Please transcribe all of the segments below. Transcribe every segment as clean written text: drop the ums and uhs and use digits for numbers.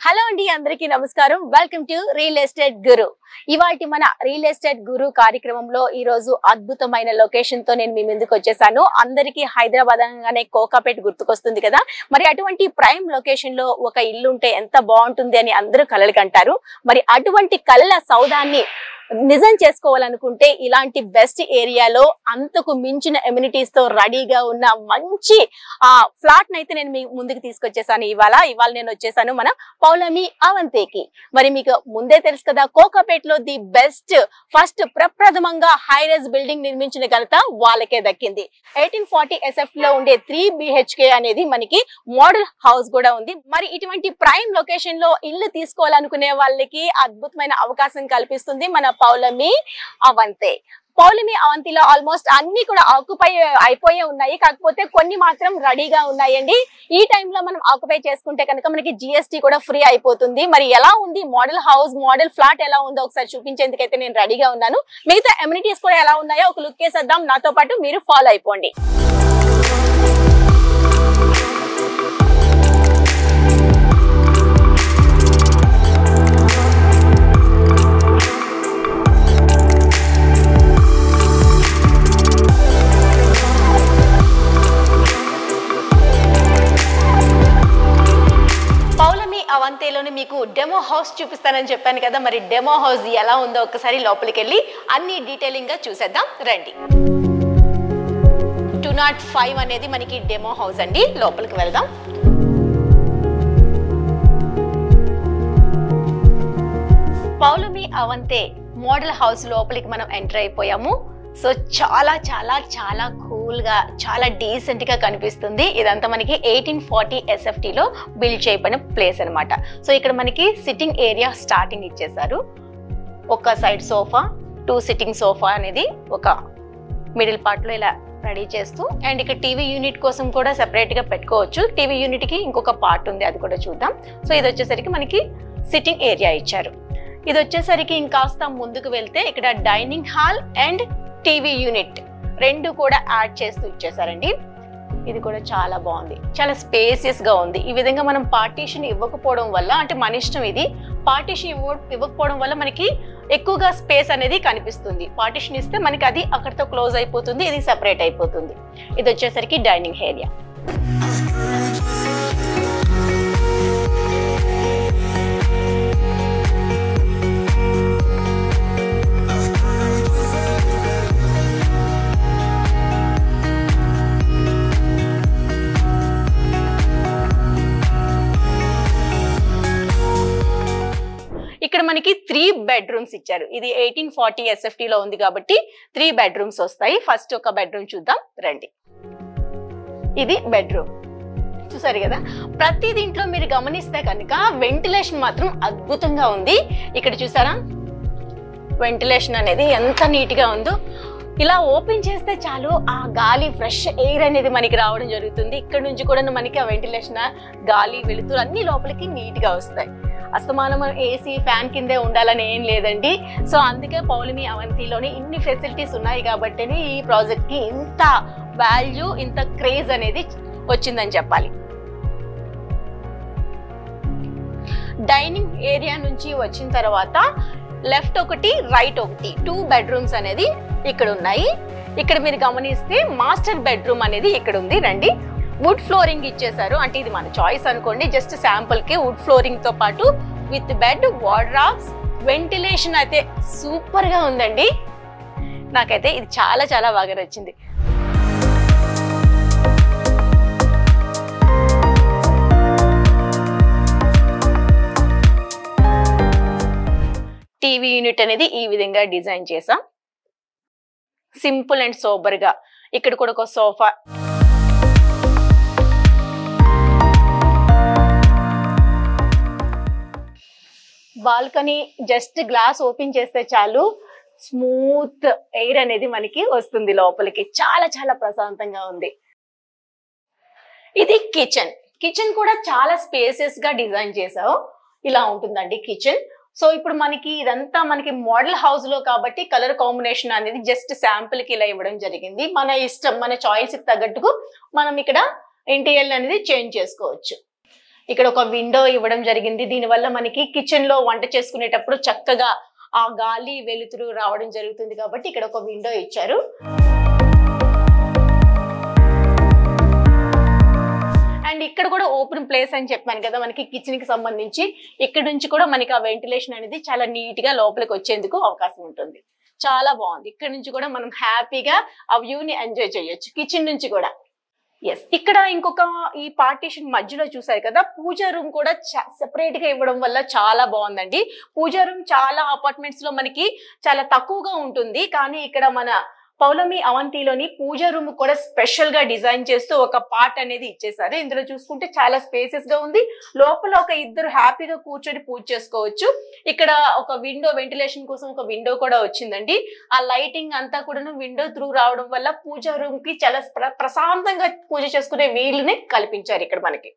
Hello అండి అందరికీ నమస్కారం వెల్కమ్ టు రియల్ ఎస్టేట్ గురు ఇవాల్టి మన రియల్ ఎస్టేట్ గురు కార్యక్రమంలో ఈ రోజు అద్భుతమైన లొకేషన్ తో నేను మీ ముందుకు వచ్చేసాను అందరికీ హైదరాబాద్ అనగానే కోకాపేట గుర్తుకొస్తుంది కదా మరి అటువంటి ప్రైమ్ లొకేషన్ లో ఒక ఇల్లు ఉంటే ఎంత బాగుంటుంది అని అందరూ కలలు కంటారు మరి అటువంటి కలల సౌదాన్ని నిజం చేసుకోవాలనుకుంటే ఇలాంటి బెస్ట్ ఏరియాలో అంతకు మించిన ఎమ్యూనిటీస్ తో రెడీగా ఉన్న మంచి ఫ్లాట్ నైతే నేను మీ ముందుకు తీసుకొచ్చేసాను ఇవాళ నేను వచ్చేసాను మన పౌలమి అవంతికి మరి మీకు ముందే తెలుసు కదా కోకాపేటలో ది బెస్ట్ ఫస్ట్ ప్రప్రథమంగా హై రైజ్ బిల్డింగ్ నిర్మించిన ఘనత వాళ్ళకే దక్కింది 1840 SF లో ఉండే 3 BHK అనేది మనకి మోడల్ హౌస్ కూడా ఉంది మరి ఇటువంటి ప్రైమ్ లొకేషన్ లో ఇల్లు తీసుకోవాలనుకునే వాళ్ళకి అద్భుతమైన అవకాశం కల్పిస్తుంది మన పౌలమి అవంతి పౌలమి అవంతిలో ఆల్మోస్ట్ అన్ని కూడా ఆక్యుపై అయిపోయే ఉన్నాయి కాకపోతే కొన్ని మాత్రం రెడీగా ఉన్నాయండి ఈ టైంలో మనం ఆక్యుపై చేసుకుంటే కనుక మనకి GST కూడా ఫ్రీ అయిపోతుంది మరి ఎలా ఉంది మోడల్ హౌస్ మోడల్ ఫ్లాట్ ఎలా ఉందో ఒకసారి చూపించేందుకైతే నేను రెడీగా ఉన్నాను మిగతా ఎమ్యూనిటీస్ కూడా ఎలా ఉన్నాయో ఒక లుక్ వేసేద్దాం నాతో పాటు మీరు ఫాలో అయిపోండి అవంతిలోని మీకు డెమో హౌస్ చూపిస్తానని చెప్పాను కదా మరి డెమో హౌస్ ఎలా ఉందో ఒకసారి లోపలికి వెళ్ళి అన్ని డీటెయిలింగ్ గా చూసేద్దాం రండి 205 అనేది మనకి డెమో హౌస్ అండి లోపలికి వెళ్దాం పౌలమి అవంతి మోడల్ హౌస్ లోపలికి మనం ఎంటర్ అయిపోయాము సో చాలా చాలా చాలా కూల్ గా చాలా డీసెంట్ గా కనిపిస్తుంది ఇదంతా మనకి 1840 SFT లో బిల్డ్ చేయబడిన ప్లేస్ అన్నమాట సో ఇక్కడ మనకి సిట్టింగ్ ఏరియా స్టార్టింగ్ ఇచ్చేసారు ఒక సైడ్ సోఫా 2 సిట్టింగ్ సోఫా అనేది ఒక మిడిల్ పార్ట్ లో ఇలా రెడీ చేస్తూ అండ్ ఇక్కడ టీవీ యూనిట్ కోసం కూడా సెపరేట్ గా పెట్టుకోవచ్చు టీవీ యూనిట్ కి ఇంకొక పార్ట్ ఉంది అది కూడా చూద్దాం సో ఇది వచ్చేసరికి మనకి సిట్టింగ్ ఏరియా ఇచ్చారు ఇది వచ్చేసరికి ఇంకాస్త ముందుకు వెళ్తే ఇక్కడ dining hall and TV unit రెండు కూడా యాడ్ చేస్తూ ఇచ్చేసారండి ఇది కూడా చాలా బాగుంది చాలా స్పేసియస్ గా ఉంది ఈ విధంగా మనం పార్టీషన్ ఇవ్వకపోవడం వల్ల అంటే మన ఇష్టం ఇది పార్టీషన్ ఇవ్వకపోవడం వల్ల మనకి ఎక్కువగా స్పేస్ అనేది కనిపిస్తుంది పార్టీషన్ ఇస్తే మనకి అది అక్కడితో క్లోజ్ అయిపోతుంది ఇది సెపరేట్ అయిపోతుంది ఇది వచ్చేసరికి డైనింగ్ ఏరియా ఇక్కడ మనకి 3 బెడ్రూమ్స్ ఇచ్చారు ఇది 1840 SFT లో ఉంది కాబట్టి 3 బెడ్రూమ్స్ వస్తాయి ఫస్ట్ ఒక బెడ్రూమ్ చూద్దాం రండి ఇది బెడ్రూమ్ చూసారు కదా ప్రతి దీంట్లో మీరు గమనిస్తే కనుక వెంటిలేషన్ మాత్రం అద్భుతంగా ఉంది ఇక్కడ చూసారా వెంటిలేషన్ అనేది ఎంత నీట్ గా ఉందో ఇలా ఓపెన్ చేస్తే చాలు ఆ గాలి ఫ్రెష్ ఎయిర్ అనేది మనకి రావడం జరుగుతుంది ఇక్కడ నుంచి కూడా మనకి ఆ వెంటిలేషన్ గాలి వెలుతురు అన్ని లోపలికి నీట్ గా వస్తాయి అస్తమానం ఏసీ ఫ్యాన్ కిందే ఉండాలని ఏం లేదండి సో అందుకే పౌలమి అవంతిలోని ఇన్ని ఫెసిలిటీస్ ఉన్నాయి కాబట్టి ఈ ప్రాజెక్ట్ కి ఇంత వాల్యూ ఇంత క్రేజ్ అనేది వచ్చిందని చెప్పాలి డైనింగ్ ఏరియా నుంచి వచ్చిన తర్వాత లెఫ్ట్ ఒకటి రైట్ ఒకటి 2 బెడ్రూమ్స్ అనేది ఇక్కడ ఉన్నాయి ఇక్కడ మీరు గమనిస్తే మాస్టర్ బెడ్రూమ్ అనేది ఇక్కడ ఉంది రండి వుడ్ ఫ్లోరింగ్ ఇచ్చేసారు అంటే ఇది మన చాయిస్ అనుకోండి జస్ట్ శాంపుల్ కి వుడ్ ఫ్లోరింగ్ తో పాటు విత్ బెడ్ వార్డ్రాబ్స్ వెంటిలేషన్ అయితే సూపర్ గా ఉందండి నాకైతే ఇది చాలా చాలా బాగా నచ్చింది టీవీ యూనిట్ అనేది ఈ విధంగా డిజైన్ చేసాం సింపుల్ అండ్ సోబర్ గా ఇక్కడ కూడా ఒక sofa balcony just glass open చేస్తే చాలు స్మూత్ ఎయిర్ అనేది మనకి వస్తుంది లోపలికి చాలా చాలా ప్రశాంతంగా ఉంది ఇది కిచెన్ కూడా చాలా స్పేసెస్ గా డిజైన్ చేసావు ఇలా ఉంటుందండి కిచెన్ సో ఇప్పుడు మనకి ఇదంతా మనకి మోడల్ హౌస్ లో కాబట్టి కలర్ కాంబినేషన్ అనేది జస్ట్ శాంపుల్ కి ఇలా ఇవ్వడం జరిగింది మన ఇష్టం మన చాయిస్ కి తగ్గట్టుకు మనం ఇక్కడ ఇంటీరియర్ అనేది చేంజ్ చేసుకోవచ్చు ఇక్కడ ఒక విండో ఇవ్వడం జరిగింది. దీనివల్ల మనకి కిచెన్ లో వంట చేసుకునేటప్పుడు చక్కగా ఆ గాలి వెలుతురు రావడం జరుగుతుంది కాబట్టి ఇక్కడ ఒక విండో ఇచ్చారు. అండ్ ఇక్కడ కూడా ఓపెన్ ప్లేస్ అని చెప్పాను కదా మనకి కిచెన్ కి సంబంధించి. ఇక్కడ నుంచి కూడా మనకి ఆ వెంటిలేషన్ అనేది చాలా నీట్ గా లోపలికి వచ్చేందుకు అవకాశం ఉంటుంది. చాలా బాగుంది. ఇక్కడ నుంచి కూడా మనం హ్యాపీగా ఆ వ్యూ ని ఎంజాయ్ చేయొచ్చు కిచెన్ నుంచి కూడా. ఎస్, ఇక్కడ ఇంకొక ఈ పార్టీషన్ మధ్యలో చూసారు కదా, పూజా రూమ్ కూడా సెపరేట్ గా ఇవ్వడం వల్ల చాలా బాగుందండి. పూజా రూమ్ చాలా అపార్ట్మెంట్స్ లో మనకి చాలా తక్కువగా ఉంటుంది, కానీ ఇక్కడ మన పౌలమి అవంతిలోని పూజా రూమ్ కూడా స్పెషల్ గా డిజైన్ చేస్తూ ఒక పార్ట్ అనేది ఇచ్చేసారు. ఇందులో చూసుకుంటే చాలా స్పేసెస్ గా ఉంది. లోపల ఒక ఇద్దరు హ్యాపీగా కూర్చొని పూజ చేసుకోవచ్చు. ఇక్కడ ఒక విండో, వెంటిలేషన్ కోసం ఒక విండో కూడా వచ్చిందండి. ఆ లైటింగ్ అంతా కూడా విండో త్రూ రావడం వల్ల పూజా రూమ్ కి చాలా ప్రశాంతంగా పూజ చేసుకునే వీలుని కల్పించారు ఇక్కడ మనకి.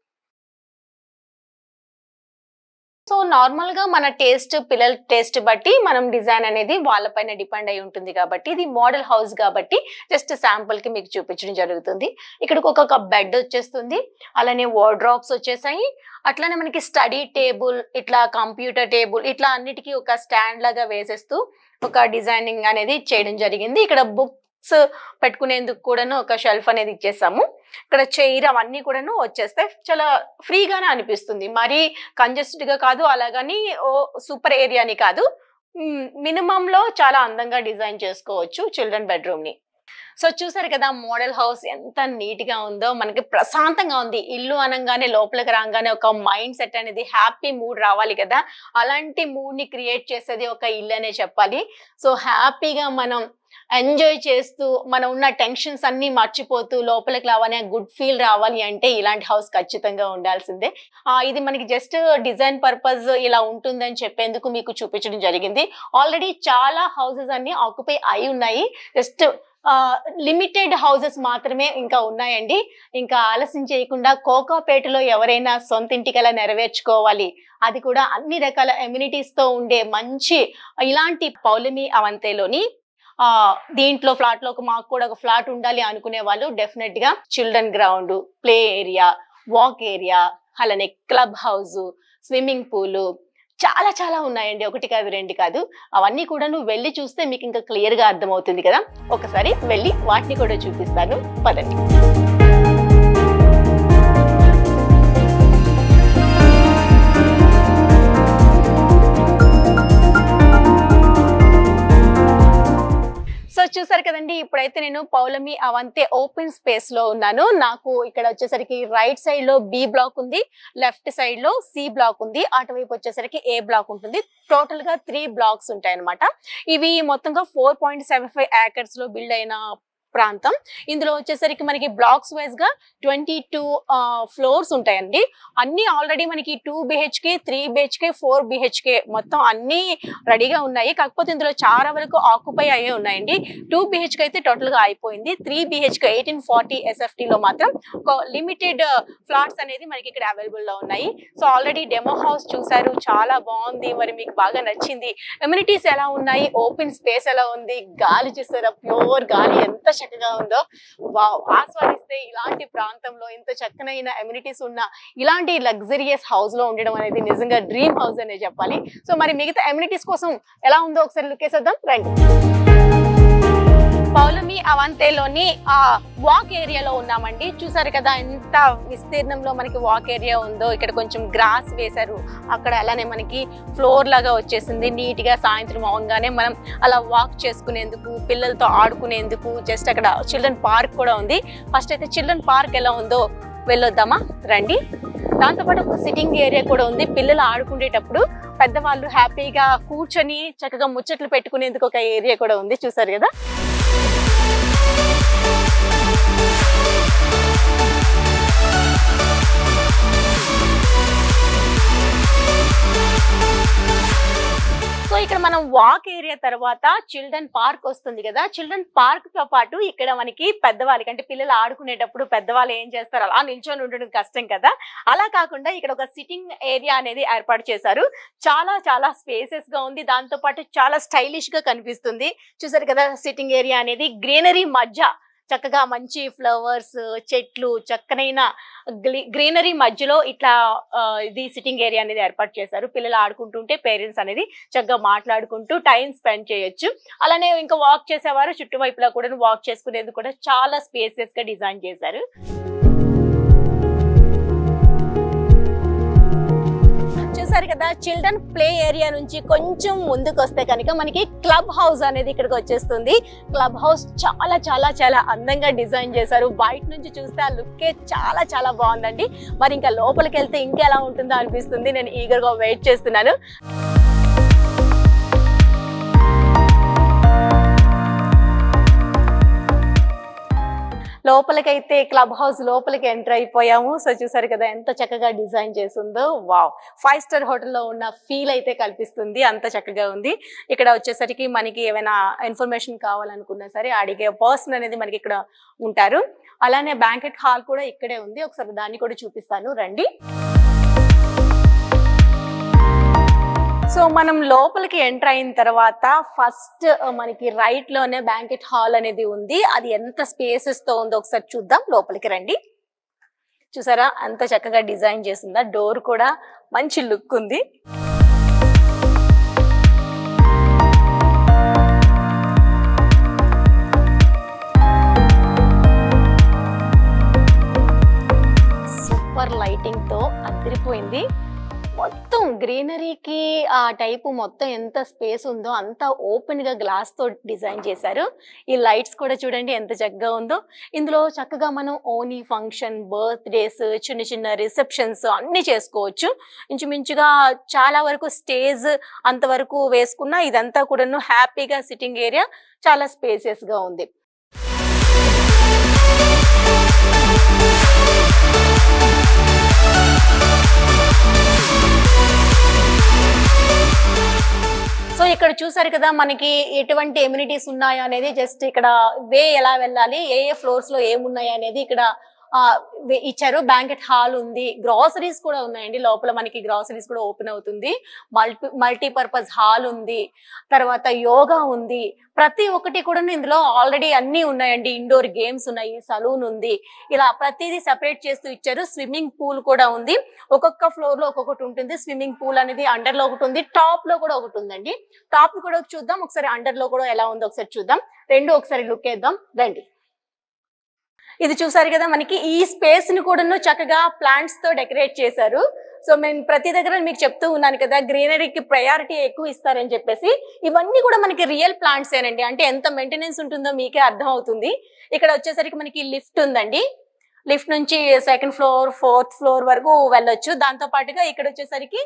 సో నార్మల్ గా మన టేస్ట్, పిల్లల టేస్ట్ బట్టి మనం డిజైన్ అనేది వాళ్ళపైన డిపెండ్ అయి ఉంటుంది కాబట్టి, ఇది మోడల్ హౌస్ కాబట్టి జస్ట్ శాంపుల్ కి మీకు చూపించడం జరుగుతుంది. ఇక్కడ ఒక బెడ్ వచ్చేస్తుంది, అలానే వార్డ్రోబ్స్ వచ్చేసాయి. అట్లానే మనకి స్టడీ టేబుల్, ఇట్లా కంప్యూటర్ టేబుల్, ఇట్లా అన్నిటికీ ఒక స్టాండ్ లాగా వేసేస్తూ ఒక డిజైనింగ్ అనేది చేయడం జరిగింది. ఇక్కడ బుక్స్ పెట్టుకునేందుకు కూడాను ఒక షెల్ఫ్ అనేది ఇచ్చేసాము. ఇక్కడ చైర్ అవన్నీ కూడాను వచ్చేస్తాయి. చాలా ఫ్రీగానే అనిపిస్తుంది, మరీ కంజెస్టెడ్ గా కాదు, అలాగని ఓ సూపర్ ఏరియాని కాదు. మినిమం లో చాలా అందంగా డిజైన్ చేసుకోవచ్చు చిల్డ్రన్ బెడ్రూమ్ ని. సో చూసారు కదా మోడల్ హౌస్ ఎంత నీట్ గా ఉందో, మనకి ప్రశాంతంగా ఉంది. ఇల్లు అనగానే లోపలికి రాగానే ఒక మైండ్ సెట్ అనేది హ్యాపీ మూడ్ రావాలి కదా, అలాంటి మూడ్ ని క్రియేట్ చేసేది ఒక ఇల్లు అనే చెప్పాలి. సో హ్యాపీగా మనం ఎంజాయ్ చేస్తూ మనం ఉన్న టెన్షన్స్ అన్ని మర్చిపోతూ లోపలికి రావాలని గుడ్ ఫీల్ రావాలి అంటే ఇలాంటి హౌస్ ఖచ్చితంగా ఉండాల్సిందే. ఇది మనకి జస్ట్ డిజైన్ పర్పస్ ఇలా ఉంటుందని చెప్పేందుకు మీకు చూపించడం జరిగింది. ఆల్రెడీ చాలా హౌసెస్ అన్ని ఆక్యుపై అయి ఉన్నాయి, జస్ట్ లిమిటెడ్ హౌసెస్ మాత్రమే ఇంకా ఉన్నాయండి. ఇంకా ఆలస్యం చేయకుండా కోకాపేటలో ఎవరైనా సొంత ఇంటికలా నెరవేర్చుకోవాలి, అది కూడా అన్ని రకాల ఎమ్యూనిటీస్ తో ఉండే మంచి ఇలాంటి పౌలమి అవంతిలోని దీంట్లో ఫ్లాట్ లో మాకు కూడా ఒక ఫ్లాట్ ఉండాలి అనుకునే వాళ్ళు డెఫినెట్ గా children ground, play area, walk area, అలానే క్లబ్ హౌస్, స్విమ్మింగ్ పూల్ చాలా చాలా ఉన్నాయండి. ఒకటి కాదు, రెండు కాదు. అవన్నీ కూడా నువ్వు వెళ్ళి చూస్తే మీకు ఇంకా క్లియర్ గా అర్థమవుతుంది కదా. ఒకసారి వెళ్ళి వాటిని కూడా చూపిస్తాను, పదండి. సో చూసారు కదండి, ఇప్పుడైతే నేను పౌలమి అవంతి ఓపెన్ స్పేస్ లో ఉన్నాను. నాకు ఇక్కడ వచ్చేసరికి రైట్ సైడ్ లో బి బ్లాక్ ఉంది, లెఫ్ట్ సైడ్ లో సి బ్లాక్ ఉంది, అటువైపు వచ్చేసరికి ఏ బ్లాక్ ఉంటుంది. టోటల్ గా 3 బ్లాక్స్ ఉంటాయి అనమాట. ఇవి మొత్తంగా 4.75 acres లో బిల్డ్ అయిన ప్రాంతం. ఇందులో వచ్చేసరికి మనకి బ్లాక్స్ వైజ్ గా 22 ఫ్లోర్స్ ఉంటాయండి. అన్ని ఆల్రెడీ మనకి 2 BHK, 3 BHK, 4 BHK మొత్తం అన్ని రెడీగా ఉన్నాయి. కాకపోతే ఇందులో చాలా వరకు ఆక్యుపై అయ్యే ఉన్నాయండి. 2 BHK అయితే టోటల్ గా అయిపోయింది. 3 BHK 1840 SFT లో మాత్రం ఒక లిమిటెడ్ ఫ్లాట్స్ అనేది మనకి ఇక్కడ అవైలబుల్ లో ఉన్నాయి. సో ఆల్రెడీ డెమో హౌస్ చూసారు, చాలా బాగుంది. మరి మీకు బాగా నచ్చింది. ఎమ్యూనిటీస్ ఎలా ఉన్నాయి, ఓపెన్ స్పేస్ ఎలా ఉంది, గాలి చూసారా, ప్యూర్ గాలి ఎంత చక్కగా ఉందో. వావ్, ఆస్వాదిస్తే ఇలాంటి ప్రాంతంలో ఇంత చక్కనైన ఎమ్యూనిటీస్ ఉన్న ఇలాంటి లగ్జరియస్ హౌస్ లో ఉండడం అనేది నిజంగా డ్రీమ్ హౌస్ అనే చెప్పాలి. సో మరి మిగతా ఎమ్యూనిటీస్ కోసం ఎలా ఉందో ఒకసారి లుక్ వేసేద్దాం రండి. పౌలమి అవంతిలోని వాక్ ఏరియాలో ఉన్నామండి. చూసారు కదా ఎంత విస్తీర్ణంలో మనకి వాక్ ఏరియా ఉందో. ఇక్కడ కొంచెం గ్రాస్ వేశారు, అక్కడ అలానే మనకి ఫ్లోర్ లాగా వచ్చేసింది. నీట్ గా సాయంత్రం అవ్వగానే మనం అలా వాక్ చేసుకునేందుకు, పిల్లలతో ఆడుకునేందుకు జస్ట్ అక్కడ చిల్డ్రన్ పార్క్ కూడా ఉంది. ఫస్ట్ అయితే చిల్డ్రన్ పార్క్ ఎలా ఉందో వెళ్ళొద్దామా రండి. దాంతోపాటు ఒక సిట్టింగ్ ఏరియా కూడా ఉంది. పిల్లలు ఆడుకునేటప్పుడు పెద్దవాళ్ళు హ్యాపీగా కూర్చొని చక్కగా ముచ్చట్లు పెట్టుకునేందుకు ఒక ఏరియా కూడా ఉంది. చూసారు కదా. సో ఇక్కడ మనం వాక్ ఏరియా తర్వాత చిల్డ్రన్ పార్క్ వస్తుంది కదా. చిల్డ్రన్ పార్క్ తో పాటు ఇక్కడ మనకి పెద్దవాళ్ళకి అంటే పిల్లలు ఆడుకునేటప్పుడు పెద్దవాళ్ళు ఏం చేస్తారు, అలా నిల్చొని ఉండడం కష్టం కదా. అలా కాకుండా ఇక్కడ ఒక సిట్టింగ్ ఏరియా అనేది ఏర్పాటు చేశారు. చాలా చాలా స్పేసెస్ గా ఉంది. దాంతో పాటు చాలా స్టైలిష్ గా కనిపిస్తుంది. చూసారు కదా సిట్టింగ్ ఏరియా అనేది గ్రీనరీ మధ్య చక్కగా మంచి ఫ్లవర్స్, చెట్లు, చక్కనైన గ్రీనరీ మధ్యలో ఇట్లా ఇది సిట్టింగ్ ఏరియా అనేది ఏర్పాటు చేశారు. పిల్లలు ఆడుకుంటుంటే పేరెంట్స్ అనేది చక్కగా మాట్లాడుకుంటూ టైం స్పెండ్ చేయొచ్చు. అలానే ఇంకా వాక్ చేసేవారు చుట్టువైపులా కూడా వాక్ చేసుకునేది కూడా చాలా స్పేసెస్ గా డిజైన్ చేశారు. చూసారు కదా, చిల్డ్రన్ ప్లే ఏరియా నుంచి కొంచెం ముందుకు వస్తే కనుక మనకి క్లబ్ హౌస్ అనేది ఇక్కడికి వచ్చేస్తుంది. క్లబ్ హౌస్ చాలా చాలా చాలా అందంగా డిజైన్ చేశారు. బయట నుంచి చూస్తే ఆ లుక్కే చాలా చాలా బాగుందండి. మరి ఇంకా లోపలికి వెళ్తే ఇంకా ఎలా ఉంటుందో అనిపిస్తుంది. నేను ఈగర్గా వెయిట్ చేస్తున్నాను. లోపలికైతే క్లబ్ హౌస్ లోపలికి ఎంటర్ అయిపోయాము. సో చూసారు కదా ఎంత చక్కగా డిజైన్ చేసిందో. వావ్, 5 స్టార్ హోటల్లో ఉన్న ఫీల్ అయితే కల్పిస్తుంది. అంత చక్కగా ఉంది. ఇక్కడ వచ్చేసరికి మనకి ఏమైనా ఇన్ఫర్మేషన్ కావాలనుకున్నా సరే అడిగే పర్సన్ అనేది మనకి ఇక్కడ ఉంటారు. అలానే బ్యాంకెట్ హాల్ కూడా ఇక్కడే ఉంది. ఒకసారి దాన్ని కూడా చూపిస్తాను, రండి. సో మనం లోపలికి ఎంటర్ అయిన తర్వాత ఫస్ట్ మనకి రైట్ లోనే బ్యాంకెట్ హాల్ అనేది ఉంది. అది ఎంత స్పేసెస్ తో ఉందో ఒకసారి చూద్దాం. లోపలికి రండి. చూసారా అంత చక్కగా డిజైన్ చేసిందా. డోర్ కూడా మంచి లుక్ ఉంది. సూపర్ లైటింగ్ తో అదిరిపోయింది. మొత్తం గ్రీనరీకి ఆ టైపు మొత్తం ఎంత స్పేస్ ఉందో అంతా ఓపెన్ గా గ్లాస్ తో డిజైన్ చేశారు. ఈ లైట్స్ కూడా చూడండి ఎంత చక్కగా ఉందో. ఇందులో చక్కగా మనం ఓనీ ఫంక్షన్, బర్త్డేస్, చిన్న చిన్న రిసెప్షన్స్ అన్ని చేసుకోవచ్చు. ఇంచుమించుగా చాలా వరకు స్టేజ్ అంతవరకు వేసుకున్న ఇదంతా కూడాను హ్యాపీగా సిట్టింగ్ ఏరియా చాలా స్పేసియస్ గా ఉంది. సో ఇక్కడ చూసారు కదా మనకి ఎటువంటి ఎమ్యూనిటీస్ ఉన్నాయా అనేది, జస్ట్ ఇక్కడ వే ఎలా వెళ్ళాలి, ఏ ఫ్లోర్స్ లో ఏమున్నాయి అనేది ఇక్కడ ఇచ్చారు. బ్యాంకెట్ హాల్ ఉంది, గ్రాసరీస్ కూడా ఉన్నాయండి. లోపల మనకి గ్రాసరీస్ కూడా ఓపెన్ అవుతుంది. మల్టీపర్పస్ హాల్ ఉంది, తర్వాత యోగా ఉంది. ప్రతి ఒక్కటి కూడా ఇందులో ఆల్రెడీ అన్ని ఉన్నాయండి. ఇండోర్ గేమ్స్ ఉన్నాయి, సలూన్ ఉంది. ఇలా ప్రతిదీ సెపరేట్ చేస్తూ ఇచ్చారు. స్విమ్మింగ్ పూల్ కూడా ఉంది. ఒక్కొక్క ఫ్లోర్ లో ఒక్కొక్కటి ఉంటుంది. స్విమ్మింగ్ పూల్ అనేది అండర్ లో ఒకటి ఉంది, టాప్ లో కూడా ఒకటి ఉందండి. టాప్ కూడా చూద్దాం ఒకసారి, అండర్ లో కూడా ఎలా ఉందో ఒకసారి చూద్దాం. రెండు ఒకసారి లుక్ వేద్దాం రండి. ఇది చూసారు కదా, మనకి ఈ స్పేస్ ని కూడా చక్కగా ప్లాంట్స్ తో డెకరేట్ చేశారు. సో నేను ప్రతి దగ్గర మీకు చెప్తూ ఉన్నాను కదా, గ్రీనరీకి ప్రయారిటీ ఎక్కువ ఇస్తారని చెప్పేసి. ఇవన్నీ కూడా మనకి రియల్ ప్లాంట్స్ ఏనండి. అంటే ఎంత మెయింటెనెన్స్ ఉంటుందో మీకే అర్థం అవుతుంది. ఇక్కడ వచ్చేసరికి మనకి లిఫ్ట్ ఉందండి. లిఫ్ట్ నుంచి 2nd ఫ్లోర్ 4th ఫ్లోర్ వరకు వెళ్ళొచ్చు. దాంతో పాటుగా ఇక్కడ వచ్చేసరికి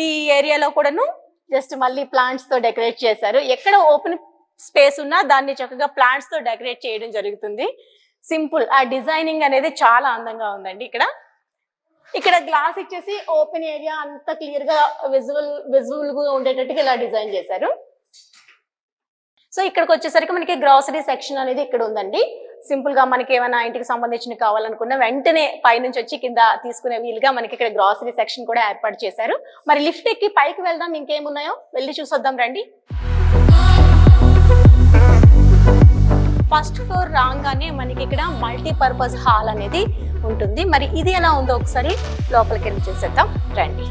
ఈ ఏరియాలో కూడాను జస్ట్ మళ్ళీ ప్లాంట్స్ తో డెకరేట్ చేశారు. ఎక్కడ ఓపెన్ స్పేస్ ఉన్నా దాన్ని చక్కగా ప్లాంట్స్ తో డెకరేట్ చేయడం జరుగుతుంది. సింపుల్, ఆ డిజైనింగ్ అనేది చాలా అందంగా ఉందండి. ఇక్కడ గ్లాస్ ఇచ్చేసి ఓపెన్ ఏరియా అంతా క్లియర్ గా విజువల్ గా ఉండేటట్టుగా ఇలా డిజైన్ చేశారు. సో ఇక్కడికి వచ్చేసరికి మనకి గ్రాసరీ సెక్షన్ అనేది ఇక్కడ ఉందండి. సింపుల్ గా మనకి ఏమైనా ఇంటికి సంబంధించిన కావాలనుకున్న వెంటనే పైనుంచి వచ్చి కింద తీసుకునే వీలుగా మనకి ఇక్కడ గ్రాసరీ సెక్షన్ కూడా ఏర్పాటు చేశారు. మరి లిఫ్ట్ ఎక్కి పైకి వెళ్దాం, ఇంకేమున్నాయో వెళ్ళి చూసొద్దాం రండి. ఫస్ట్ ఫ్లోర్ రాగానే మనకి ఇక్కడ మల్టీపర్పస్ హాల్ అనేది ఉంటుంది. మరి ఇది ఎలా ఉందో ఒకసారి లోపలికి వెళ్ళి చూసేద్దాం రండి.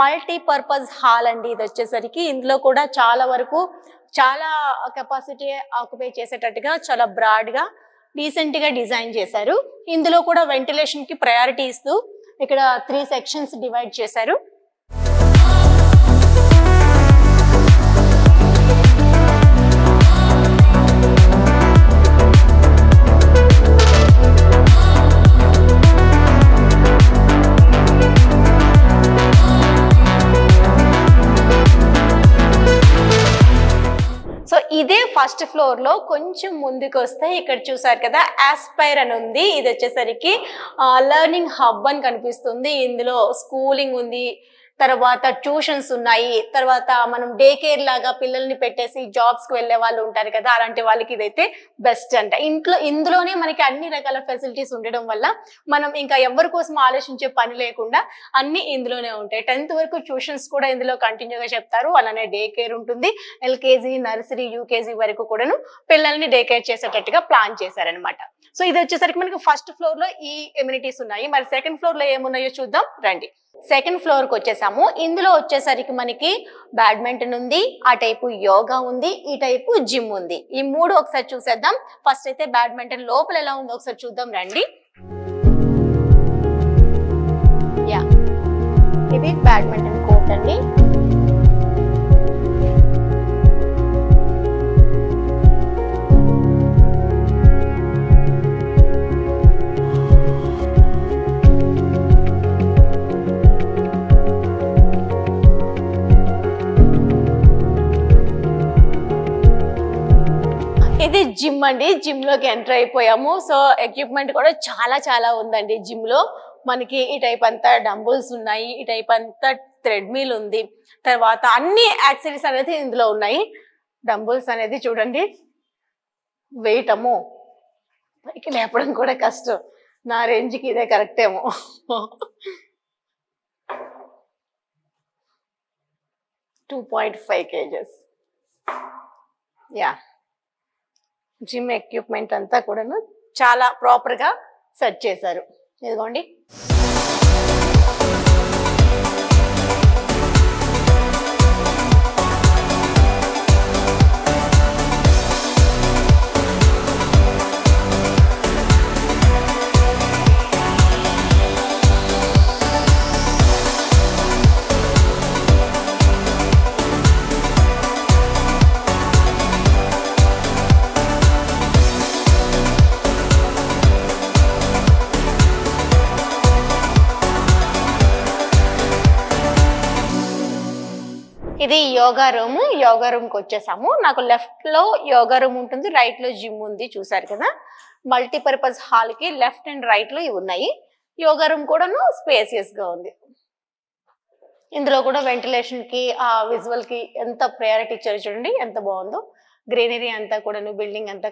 మల్టీపర్పస్ హాల్ అండి ఇది వచ్చేసరికి. ఇందులో కూడా చాలా వరకు చాలా కెపాసిటీ ఆక్యుపై చేసేటట్టుగా చాలా బ్రాడ్ గా డీసెంట్ గా డిజైన్ చేశారు. ఇందులో కూడా వెంటిలేషన్ కి ప్రయారిటీ ఇస్తూ ఇక్కడ 3 సెక్షన్స్ డివైడ్ చేశారు. ఇదే ఫస్ట్ ఫ్లోర్ లో కొంచెం ముందుకు వస్తే ఇక్కడ చూసారు కదా ఆస్పైర్ అని ఉంది. ఇది వచ్చేసరికి లెర్నింగ్ హబ్ అని కనిపిస్తుంది. ఇందులో స్కూలింగ్ ఉంది, తర్వాత ట్యూషన్స్ ఉన్నాయి, తర్వాత మనం డే కేర్ లాగా పిల్లల్ని పెట్టేసి జాబ్స్ కి వెళ్లే వాళ్ళు ఉంటారు కదా, అలాంటి వాళ్ళకి ఇదైతే బెస్ట్ అంట. ఇందులోనే మనకి అన్ని రకాల ఫెసిలిటీస్ ఉండడం వల్ల మనం ఇంకా ఎవరి కోసం ఆలోచించే పని లేకుండా అన్ని ఇందులోనే ఉంటాయి. 10th వరకు ట్యూషన్స్ కూడా ఇందులో కంటిన్యూగా చెప్తారు, అలానే డే కేర్ ఉంటుంది. ఎల్కేజీ, నర్సరీ, యూకేజీ వరకు కూడాను పిల్లల్ని డే కేర్ చేసేటట్టుగా ప్లాన్ చేశారనమాట. సో ఇది వచ్చేసరికి మనకి ఫస్ట్ ఫ్లోర్ లో ఈ ఎమ్యూనిటీస్ ఉన్నాయి. మరి సెకండ్ ఫ్లోర్ లో ఏమున్నాయో చూద్దాం రండి. సెకండ్ ఫ్లోర్ కి వచ్చేసాము. ఇందులో వచ్చేసరికి మనకి బ్యాడ్మింటన్ ఉంది, ఆ టైపు యోగా ఉంది, ఈ టైపు జిమ్ ఉంది. ఈ మూడు ఒకసారి చూసేద్దాం. ఫస్ట్ అయితే బ్యాడ్మింటన్ లోపల ఎలా ఉందో ఒకసారి చూద్దాం రండి. యా, ఇది బ్యాడ్మింటన్ కోర్ట్ అండి. ఇది జిమ్ అండి. జిమ్ లోకి ఎంటర్ అయిపోయాము. సో ఎక్విప్మెంట్ కూడా చాలా చాలా ఉందండి జిమ్ లో. మనకి ఈ టైప్ అంతా డంబుల్స్ ఉన్నాయి, ఈ టైప్ అంతా థ్రెడ్మిల్ ఉంది, తర్వాత అన్ని యాక్సెసరీస్ అనేది ఇందులో ఉన్నాయి. డంబుల్స్ అనేది చూడండి, వెయిట్ అమ్మో పైకి లేపడం కూడా కష్టం. నా రేంజ్కి ఇదే కరెక్ట్ ఏమో. 2.5 kgs. యా, జిమ్ ఎక్విప్మెంట్ అంతా కూడాను చాలా ప్రాపర్ గా సెట్ చేశారు. ఇదిగోండి. ఇది యోగా రూమ్. యోగా రూమ్ కి వచ్చేసాము. నాకు లెఫ్ట్ లో యోగా రూమ్ ఉంటుంది, రైట్ లో జిమ్ ఉంది. చూసారు కదా, మల్టీపర్పస్ హాల్ కి లెఫ్ట్ అండ్ రైట్ లో ఇవి ఉన్నాయి. యోగా రూమ్ కూడాను స్పేసియస్ గా ఉంది. ఇందులో కూడా వెంటిలేషన్ కి ఆ విజువల్ కి ఎంత ప్రయారిటీ ఇచ్చారు చూడండి, ఎంత బాగుందో. గ్రీనరీ అంతా కూడాను, బిల్డింగ్ అంతా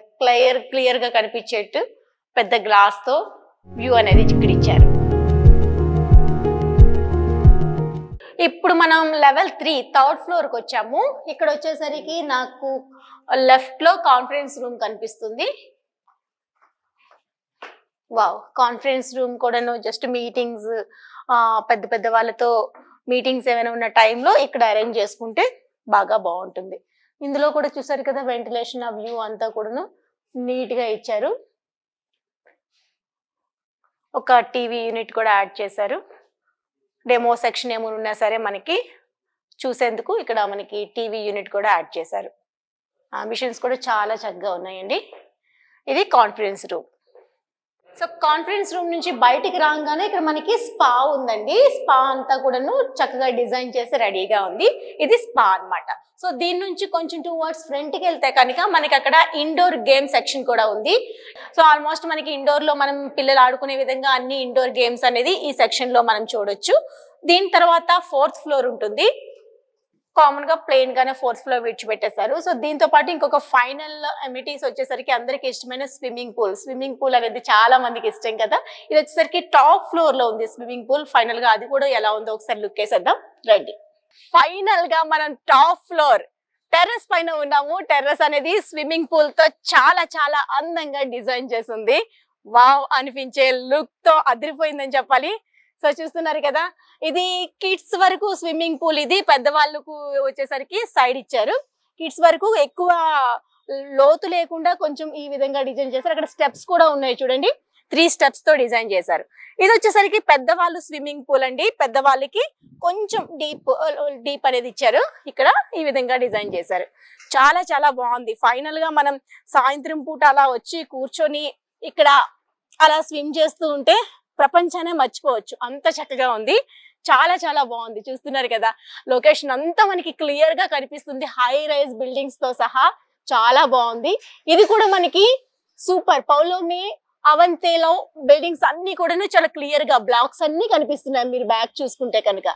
క్లియర్ గా కనిపించేట్టు పెద్ద గ్లాస్ తో వ్యూ అనేది ఇక్కడ ఇచ్చారు. ఇప్పుడు మనం లెవెల్ 3 థర్డ్ ఫ్లోర్ కి వచ్చాము. ఇక్కడ వచ్చేసరికి నాకు లెఫ్ట్ లో కాన్ఫరెన్స్ రూమ్ కనిపిస్తుంది. వావ్, కాన్ఫరెన్స్ రూమ్ కూడాను జస్ట్ మీటింగ్స్, పెద్ద పెద్ద వాళ్ళతో మీటింగ్స్ ఏమైనా ఉన్న టైంలో ఇక్కడ అరేంజ్ చేసుకుంటే బాగా బాగుంటుంది. ఇందులో కూడా చూసారు కదా, వెంటిలేషన్, ఆ వ్యూ అంతా కూడాను నీట్ గా ఇచ్చారు. ఒక టీవీ యూనిట్ కూడా యాడ్ చేశారు. డెమో సెక్షన్ ఏమైనా ఉన్నా సరే మనకి చూసేందుకు ఇక్కడ మనకి టీవీ యూనిట్ కూడా యాడ్ చేశారు. మిషన్స్ కూడా చాలా చక్కగా ఉన్నాయండి. ఇది conference room. So conference room నుంచి బయటికి రాగానే ఇక్కడ మనకి స్పా ఉందండి. స్పా అంతా కూడాను చక్కగా డిజైన్ చేసి రెడీగా ఉంది. ఇది స్పా అన్నమాట. సో దీని నుంచి కొంచెం 2 వర్డ్స్ ఫ్రంట్ కి వెళ్తే కనుక మనకి అక్కడ ఇండోర్ గేమ్ సెక్షన్ కూడా ఉంది. సో ఆల్మోస్ట్ మనకి ఇండోర్ లో మనం పిల్లలు ఆడుకునే విధంగా అన్ని ఇండోర్ గేమ్స్ అనేది ఈ సెక్షన్ లో మనం చూడొచ్చు. దీని తర్వాత 4th ఫ్లోర్ ఉంటుంది. కామన్ గా ప్లెయిన్ గానే 4th ఫ్లోర్ విడిచిపెట్టేశారు. సో దీంతో పాటు ఇంకొక ఫైనల్ ఎమినిటీస్ వచ్చేసరికి అందరికి ఇష్టమైన స్విమ్మింగ్ పూల్. స్విమ్మింగ్ పూల్ అనేది చాలా మందికి ఇష్టం కదా. ఇది వచ్చేసరికి టాప్ ఫ్లోర్ లో ఉంది స్విమ్మింగ్ పూల్. ఫైనల్ గా అది కూడా ఎలా ఉందో ఒకసారి లుక్ వేసేద్దాం రండి. ఫైనల్ గా మనం టాప్ ఫ్లోర్ టెర్రస్ పైన ఉన్నాము. టెర్రస్ అనేది స్విమ్మింగ్ పూల్ తో చాలా చాలా అందంగా డిజైన్ చేసింది. వావ్ అనిపించే లుక్ తో అదిరిపోయిందని చెప్పాలి. సో చూస్తున్నారు కదా, ఇది కిడ్స్ వరకు స్విమ్మింగ్ పూల్. ఇది పెద్దవాళ్ళకు వచ్చేసరికి సైడ్ ఇచ్చారు. కిడ్స్ వరకు ఎక్కువ లోతు లేకుండా కొంచెం ఈ విధంగా డిజైన్ చేశారు. అక్కడ స్టెప్స్ కూడా ఉన్నాయి చూడండి, 3 స్టెప్స్ తో డిజైన్ చేశారు. ఇది వచ్చేసరికి పెద్దవాళ్ళు స్విమ్మింగ్ పూల్ అండి. పెద్దవాళ్ళకి కొంచెం డీప్ అనేది ఇచ్చారు. ఇక్కడ ఈ విధంగా డిజైన్ చేశారు. చాలా చాలా బాగుంది. ఫైనల్ గా మనం సాయంత్రం పూట అలా వచ్చి కూర్చొని ఇక్కడ అలా స్విమ్ చేస్తూ ఉంటే ప్రపంచాన్ని మర్చిపోవచ్చు, అంత చక్కగా ఉంది. చాలా చాలా బాగుంది. చూస్తున్నారు కదా, లొకేషన్ అంతా మనకి క్లియర్ గా కనిపిస్తుంది. హై రైజ్ బిల్డింగ్స్ తో సహా చాలా బాగుంది. ఇది కూడా మనకి సూపర్ పౌలోమి అవంతేలో బిల్డింగ్స్ అన్ని కూడా చాలా క్లియర్ గా బ్లాక్స్ అన్ని కనిపిస్తున్నాయి మీరు బ్యాక్ చూసుకుంటే కనుక.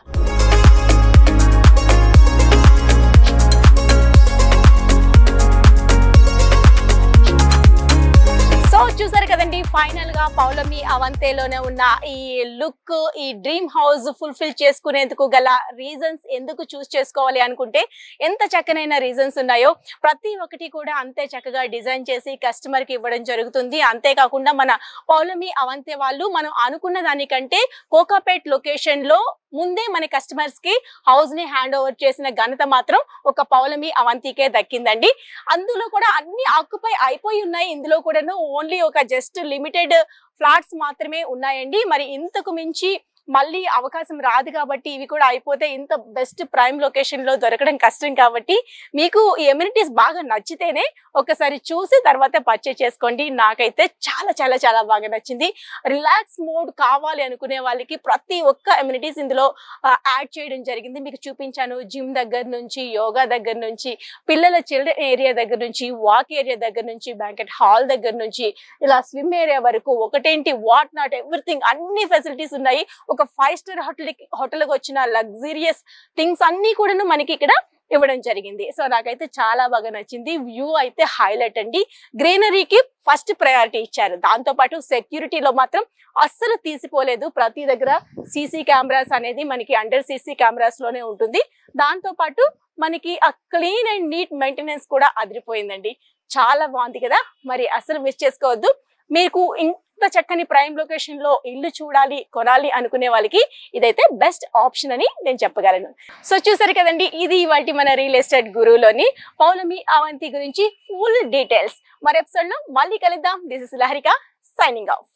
సో చూసారు కదండి, ఫైనల్ గా పౌలమి అవంతేలోనే ఉన్న ఈ లుక్, ఈ డ్రీమ్ హౌస్ ఫుల్ఫిల్ చేసుకునేందుకు గల రీజన్స్, ఎందుకు చూస్ చేసుకోవాలి అనుకుంటే ఎంత చక్కనైన రీజన్స్ ఉన్నాయో ప్రతి ఒక్కటి కూడా అంతే చక్కగా డిజైన్ చేసి కస్టమర్ కి ఇవ్వడం జరుగుతుంది. అంతేకాకుండా మన పౌలమి అవంతే వాళ్ళు మనం అనుకున్న దానికంటే కోకాపేట్ లొకేషన్ లో ముందే మన కస్టమర్స్ కి హౌస్ ని హ్యాండ్ ఓవర్ చేసిన ఘనత మాత్రం ఒక పౌలమి అవంతికే దక్కిందండి. అందులో కూడా అన్ని ఆక్యుపై అయిపోయి ఉన్నాయి. ఇందులో కూడాను ఓన్లీ ఒక జస్ట్ లిమిటెడ్ ఫ్లాట్స్ మాత్రమే ఉన్నాయండి. మరి ఇంతకు మించి మళ్ళీ అవకాశం రాదు కాబట్టి ఇవి కూడా అయిపోతే ఇంత బెస్ట్ ప్రైమ్ లొకేషన్ లో దొరకడం కష్టం. కాబట్టి మీకు ఈ ఎమ్యూనిటీస్ బాగా నచ్చితేనే ఒకసారి చూసి తర్వాత పర్చేస్ చేసుకోండి. నాకైతే చాలా చాలా చాలా బాగా నచ్చింది. రిలాక్స్ మోడ్ కావాలి అనుకునే వాళ్ళకి ప్రతి ఒక్క ఎమ్యూనిటీస్ ఇందులో యాడ్ చేయడం జరిగింది. మీకు చూపించాను. జిమ్ దగ్గర నుంచి, యోగా దగ్గర నుంచి, పిల్లల చిల్డ్రన్ ఏరియా దగ్గర నుంచి, వాక్ ఏరియా దగ్గర నుంచి, బ్యాంకెట్ హాల్ దగ్గర నుంచి ఇలా స్విమ్ ఏరియా వరకు ఒకటేంటి వాట్ నాట్ ఎవ్రీథింగ్ అన్ని ఫెసిలిటీస్ ఉన్నాయి. ఒక 5 స్టార్ హోటల్కి వచ్చిన లగ్జరియస్ థింగ్స్ అన్ని కూడా మనకి ఇక్కడ ఇవ్వడం జరిగింది. సో నాకైతే చాలా బాగా నచ్చింది. వ్యూ అయితే హైలైట్ అండి. గ్రీనరీకి ఫస్ట్ ప్రయారిటీ ఇచ్చారు. దాంతో పాటు సెక్యూరిటీలో మాత్రం అస్సలు తీసిపోలేదు. ప్రతి దగ్గర సీసీ కెమెరాస్ అనేది మనకి అండర్ సీసీ కెమెరాస్ లోనే ఉంటుంది. దాంతో పాటు మనకి ఆ క్లీన్ అండ్ నీట్ మెయింటెనెన్స్ కూడా అదిరిపోయిందండి. చాలా బాగుంది కదా. మరి అస్సలు మిస్ చేసుకోవద్దు. మీకు ఇంత చక్కని ప్రైమ్ లొకేషన్ లో ఇల్లు చూడాలి, కొనాలి అనుకునే వాళ్ళకి ఇదైతే బెస్ట్ ఆప్షన్ అని నేను చెప్పగలను. సో చూసారు కదండి, ఇది ఇవాల్టి మన రియల్ ఎస్టేట్ గురువులోని పౌలమి అవంతి గురించి ఫుల్ డీటెయిల్స్. మరి ఎపిసోడ్ లో మళ్ళీ కలుద్దాం. This is Laharika signing off.